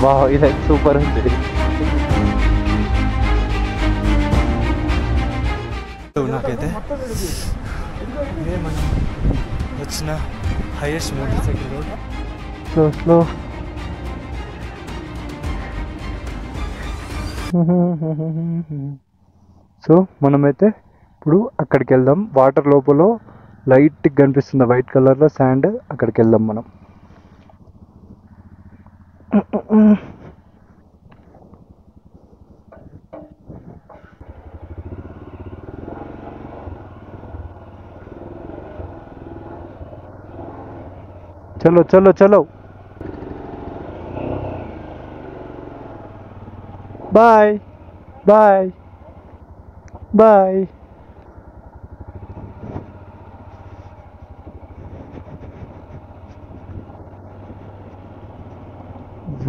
Wow, ఇది super ఉంది. నాకైతే ఇదే మనం వచ్చిన highest motor cycle road. Slow slow. So మనమైతే ఇప్పుడు అక్కడికి వెళ్దాం. వాటర్ లోపల లైట్గా కనిపిస్తుంది వైట్ కలర్లో శాండ్. అక్కడికి వెళ్దాం మనం. చలో చలో చలో. Bye bye bye.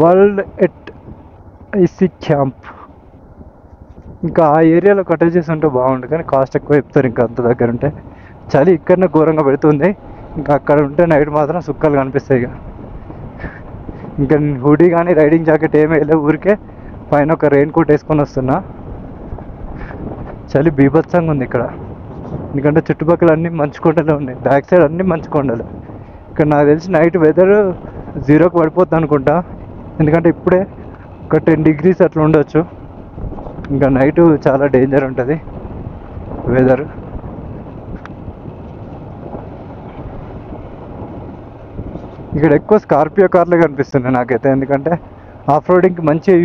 World at IC camp. ఇంకా ఆ ఏరియాలో కటేజెస్ ఉంటే బాగుండు, కానీ కాస్ట్ ఎక్కువ చెప్తారు. ఇంకా అంత దగ్గర ఉంటే చలి ఇక్కడనే ఘోరంగా పెడుతుంది. ఇంకా అక్కడ ఉంటే నైట్ మాత్రం సుక్కలు కనిపిస్తాయి. ఇంకా హుడీ కానీ రైడింగ్ జాకెట్ ఏమీ వేయలేదు, ఊరికే పైన ఒక రెయిన్ కోట్ వేసుకొని వస్తున్నా. చలి బీభత్సంగా ఉంది ఇక్కడ, ఎందుకంటే చుట్టుపక్కల అన్నీ మంచు కొండలే ఉన్నాయి. బ్యాక్ సైడ్ అన్నీ మంచు కొండలు. ఇక్కడ నాకు తెలిసి నైట్ వెదర్ 0కి పడిపోద్ది అనుకుంటా, ఎందుకంటే ఇప్పుడే ఒక 10 degrees అట్లా ఉండొచ్చు. ఇంకా నైట్ చాలా డేంజర్ ఉంటుంది వెదర్. ఇక్కడ ఎక్కువ స్కార్పియో కార్లే కనిపిస్తున్నాయి నాకైతే, ఎందుకంటే ఆఫ్ రోడింగ్కి మంచిగా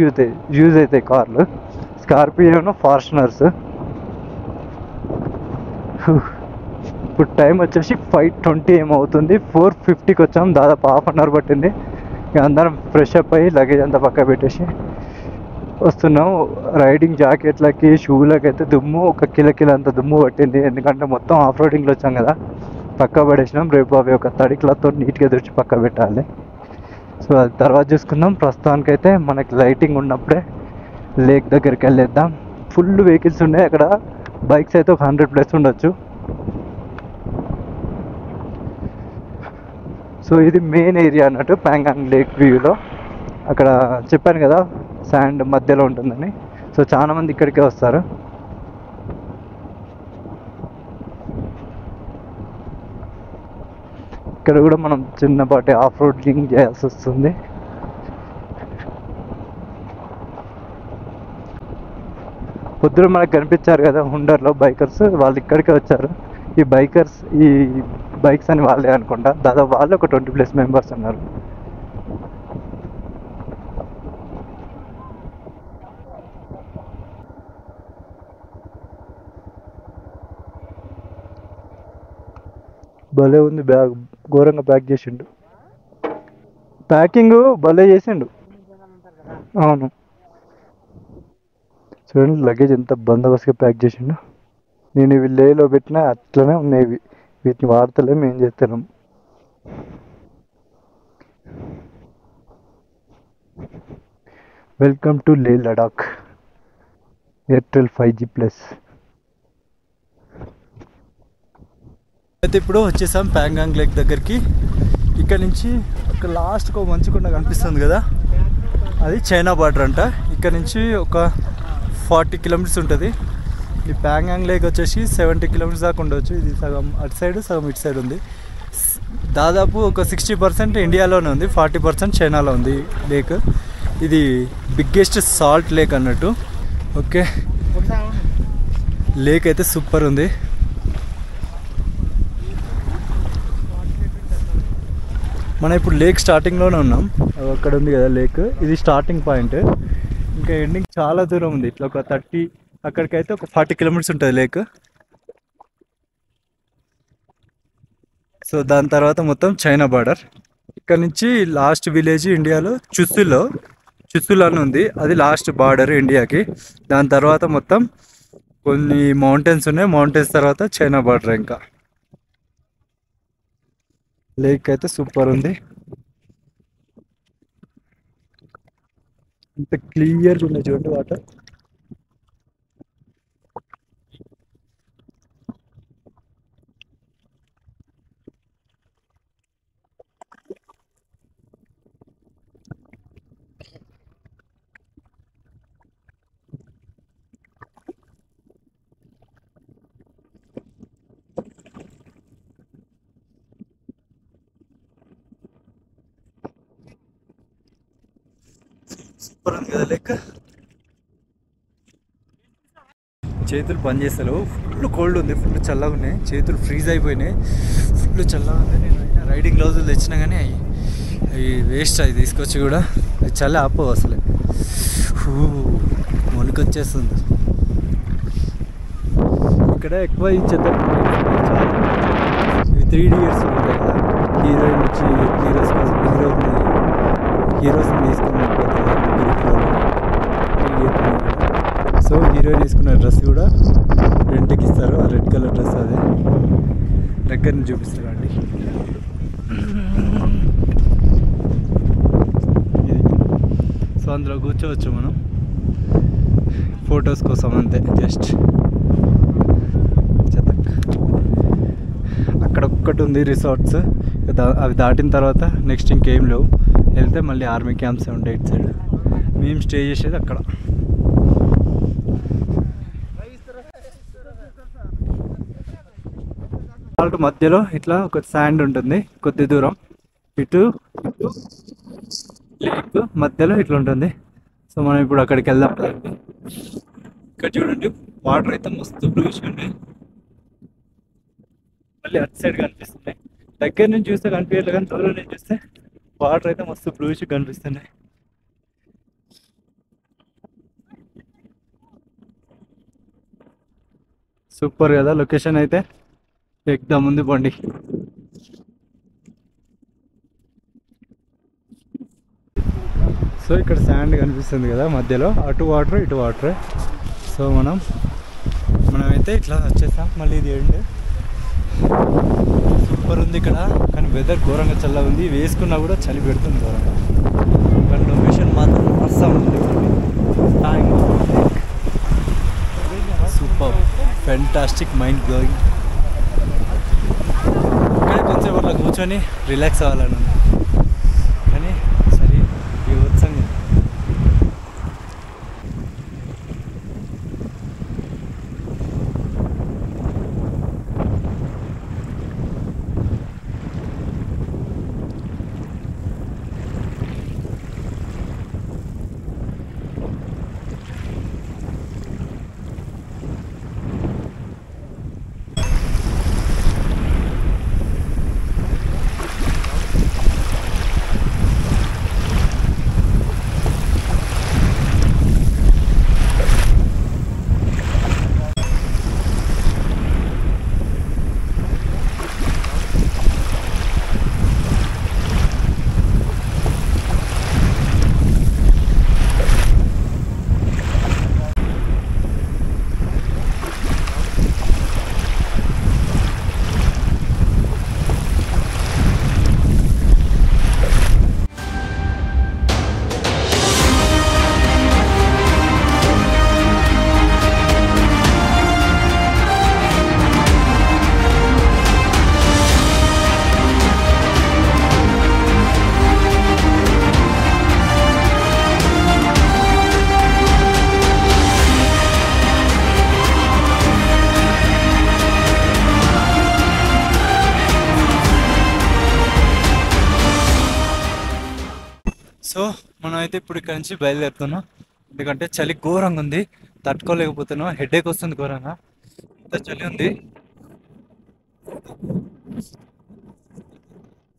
యూజ్ అవుతాయి కార్లు. స్కార్పియోను, ఫార్చునర్స్. ఇప్పుడు టైం వచ్చేసి 5:20 ఏమవుతుంది. 4:50కి వచ్చాం. దాదాపు హాఫ్ అన్ అవర్ పట్టింది. ఇక అందరం ఫ్రెష్ అప్ అయ్యి లగేజ్ అంతా పక్క పెట్టేసి వస్తున్నాం. రైడింగ్ జాకెట్లకి షూలకి అయితే దుమ్ము, ఒక కిల అంత దుమ్ము పట్టింది. ఎందుకంటే మొత్తం ఆఫ్ రోడింగ్లో వచ్చాం కదా, పక్క పడేసినాం. రేపు అవి ఒక తడి క్లాత్తో నీట్గా తుడిచి పక్క పెట్టాలి. సో అది తర్వాత చూసుకుందాం. ప్రస్తుతానికైతే మనకి లైటింగ్ ఉన్నప్పుడే లేక్ దగ్గరికి వెళ్ళేద్దాం. ఫుల్ వెహికల్స్ ఉన్నాయి అక్కడ. బైక్స్ అయితే ఒక 100+ ఉండొచ్చు. సో ఇది మెయిన్ ఏరియా అన్నట్టు ప్యాంగాంగ్ లేక్ వ్యూలో. అక్కడ చెప్పాను కదా శాండ్ మధ్యలో ఉంటుందని. సో చాలా మంది ఇక్కడికే వస్తారు. ఇక్కడ కూడా మనం చిన్నపాటి ఆఫ్ రోడింగ్ చేయాల్సి వస్తుంది. పొద్దున మనకు కనిపించారు కదా హుండర్లో బైకర్స్, వాళ్ళు ఇక్కడికే వచ్చారు. ఈ బైక్స్ అని వాళ్ళే అనుకుంటా. దాదాపు వాళ్ళు ఒక 20+ మెంబర్స్ ఉన్నారు. భలే ఉంది బ్యాగ్, ఘోరంగా ప్యాక్ చేసిండు. ప్యాకింగ్ భలే చేసిండు. అవును, చూడండి లగేజ్ ఎంత బందోబస్తుగా ప్యాక్ చేసిండు. నేను ఇవి లేలో పెట్టినా అట్లనే ఉన్నాయి. వీటిని వాడతలేము, ఏం చేస్తున్నాం. వెల్కమ్ టు లే లడాక్ ఎయిర్టెల్ 5G+. అయితే ఇప్పుడు వచ్చేసాం ప్యాంగాంగ్ లేక్ దగ్గరికి. ఇక్కడ నుంచి ఒక లాస్ట్కి ఒక మంచు కొండ కనిపిస్తుంది కదా, అది చైనా బార్డర్ అంట. ఇక్కడ నుంచి ఒక 40 kilometers ఉంటుంది. ఈ ప్యాంగాంగ్ లేక్ వచ్చేసి 70 kilometers దాకా ఉండవచ్చు. ఇది సగం అటు సైడ్, సగం ఇటు సైడ్ ఉంది. దాదాపు ఒక 60% ఇండియాలోనే ఉంది, 40% చైనాలో ఉంది లేక్. ఇది బిగ్గెస్ట్ సాల్ట్ లేక్ అన్నట్టు. ఓకే, లేక్ అయితే సూపర్ ఉంది. మనం ఇప్పుడు లేక్ స్టార్టింగ్లోనే ఉన్నాం. అక్కడ ఉంది కదా లేక్, ఇది స్టార్టింగ్ పాయింట్. ఇంకా ఎండింగ్ చాలా దూరం ఉంది. ఇట్లా ఒక 30, అక్కడికైతే ఒక 40 kilometers ఉంటుంది లేక్. సో దాని తర్వాత మొత్తం చైనా బార్డర్. ఇక్కడ నుంచి లాస్ట్ విలేజ్ ఇండియాలో చుస్సుల్ అని ఉంది, అది లాస్ట్ బార్డర్ ఇండియాకి. దాని తర్వాత మొత్తం కొన్ని మౌంటైన్స్ ఉన్నాయి. మౌంటైన్స్ తర్వాత చైనా బార్డర్. ఇంకా లేక్ అయితే సూపర్ ఉంది. ఇంత క్లియర్గా ఉన్నాయి చూడండి వాటర్. సూపర్ ఉంది కదా లెక్క. చేతులు పని చేస్తలేవు, ఫుల్ కోల్డ్ ఉంది, ఫుల్ చల్లగా ఉన్నాయి, చేతులు ఫ్రీజ్ అయిపోయినాయి, ఫుల్ చల్లగా ఉంది. నేను అయినా రైడింగ్ గ్లౌజులు తెచ్చినా కానీ అవి వేస్ట్, అవి తీసుకొచ్చి కూడా అవి చల్ల ఆపవు అసలే. వణుకొచ్చేస్తుంది. ఇక్కడ ఎక్కువ ఈ చెత్త ఇవి 3D ఉంటాయి కదా, హీరోయిన్ వచ్చి హీరోస్ కోసం హీరోస్ని తీసుకుని సో హీరోయిన్ వేసుకున్న డ్రెస్ కూడా రెంట్కి ఇస్తారు. ఆ రెడ్ కలర్ డ్రెస్ అదే దగ్గర నుంచి చూపిస్తారు అండి. సో అందులో కూర్చోవచ్చు మనం ఫొటోస్ కోసం అంతే. జస్ట్ అక్కడ ఒక్కటి ఉంది రిసార్ట్స్, అవి దాటిన తర్వాత నెక్స్ట్ ఇంకేం లేవు. వెళ్తే మళ్ళీ ఆర్మీ క్యాంప్స్ ఉంటాయి ఇటు సైడ్. మేము స్టే చేసేది అక్కడ. సాల్ట్ మధ్యలో ఇట్లా ఒక శాండ్ ఉంటుంది కొద్ది దూరం, ఇటు లేక్ మధ్యలో ఇట్లా ఉంటుంది. సో మనం ఇప్పుడు అక్కడికి వెళ్దాం. ఇక్కడ చూడండి వాటర్ అయితే మస్తు బ్లూష్ ఉంది, మళ్ళీ అటు సైడ్ కనిపిస్తున్నాయి. దగ్గర నుంచి చూస్తే కనిపించలేదు కానీ దూరం నుంచి చూస్తే వాటర్ అయితే మస్తు బ్లూష్ కనిపిస్తున్నాయి. సూపర్ కదా లొకేషన్ అయితే, ఎక్దమ్ ఉంది బండి. సో ఇక్కడ శాండ్ కనిపిస్తుంది కదా మధ్యలో, అటు వాటర్ ఇటు వాటర్. సో మనమైతే ఇట్లా వచ్చేసాం. మళ్ళీ ఇది ఎండ్. సూపర్ ఉంది ఇక్కడ, కానీ వెదర్ ఘోరంగా చల్లగా ఉంది, వేసుకున్నా కూడా చలి పెడుతుంది ఘోరంగా. కానీ లొకేషన్ మాత్రం మస్తు ఉంది. Super, fantastic, mind blowing. ఇక్కడ కొంచెం అట్లా కూర్చొని రిలాక్స్ అవ్వాలని ఉంది, కానీ సరే బీభత్సంగా. సో మనం అయితే ఇప్పుడు ఇక్కడ నుంచి బయలుదేరుతున్నాం, ఎందుకంటే చలి ఘోరంగా ఉంది, తట్టుకోలేకపోతున్నాం, హెడేక్ వస్తుంది ఘోరంగా, ఇంత చలి ఉంది.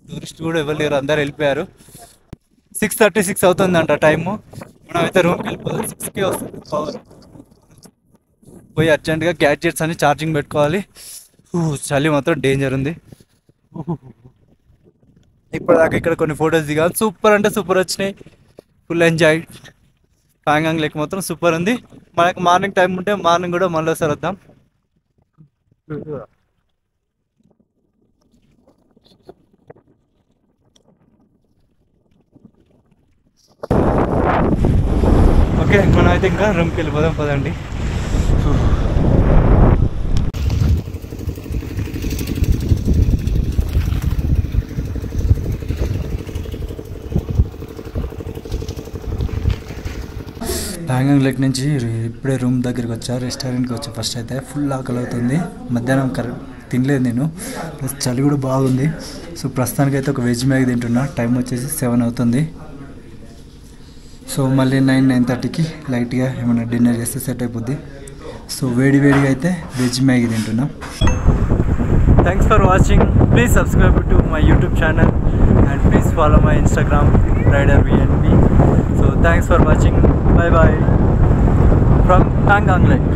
టూరిస్ట్ కూడా ఎవరు లేరు, అందరు వెళ్ళిపోయారు. 6:36 అవుతుందంట టైము. మనం అయితే రూమ్కి వెళ్ళిపోతాం. 6కే వస్తుంది పవర్. పోయి అర్జెంటుగా గ్యాడ్జెట్స్ అని ఛార్జింగ్ పెట్టుకోవాలి. చలి మాత్రం డేంజర్ ఉంది. ఇప్పటిదాకా ఇక్కడ కొన్ని ఫొటోస్ దిగాలి, సూపర్ అంటే సూపర్ వచ్చినాయి, ఫుల్ ఎంజాయ్. ప్యాంగాంగ్ లేక్ మాత్రం సూపర్ ఉంది. మనకి మార్నింగ్ టైం ఉంటే మార్నింగ్ కూడా మళ్ళీ ఒకసారి వద్దాం. ఓకే, మనం అయితే ఇంకా రూమ్కి వెళ్ళిపోదాం పదండి. ప్యాంగాంగ్ లేక్ నుంచి ఇప్పుడే రూమ్ దగ్గరికి వచ్చా, రెస్టారెంట్కి వచ్చా. ఫస్ట్ అయితే ఫుల్ ఆకలి అవుతుంది, మధ్యాహ్నం తినలేదు నేను, ప్లస్ చలి కూడా బాగుంది. సో ప్రస్తుతానికైతే ఒక వెజ్ మ్యాగీ తింటున్నా. టైం వచ్చేసి 7 అవుతుంది. సో మళ్ళీ 9-9:30కి లైట్గా ఏమైనా డిన్నర్ చేస్తే సెట్ అయిపోద్ది. సో వేడిగా అయితే వెజ్ మ్యాగీ తింటున్నాం. Thanks for watching. Please subscribe to my YouTube channel and please follow my Instagram RiderVNB. So thanks for watching. Bye bye from Hangang Lake.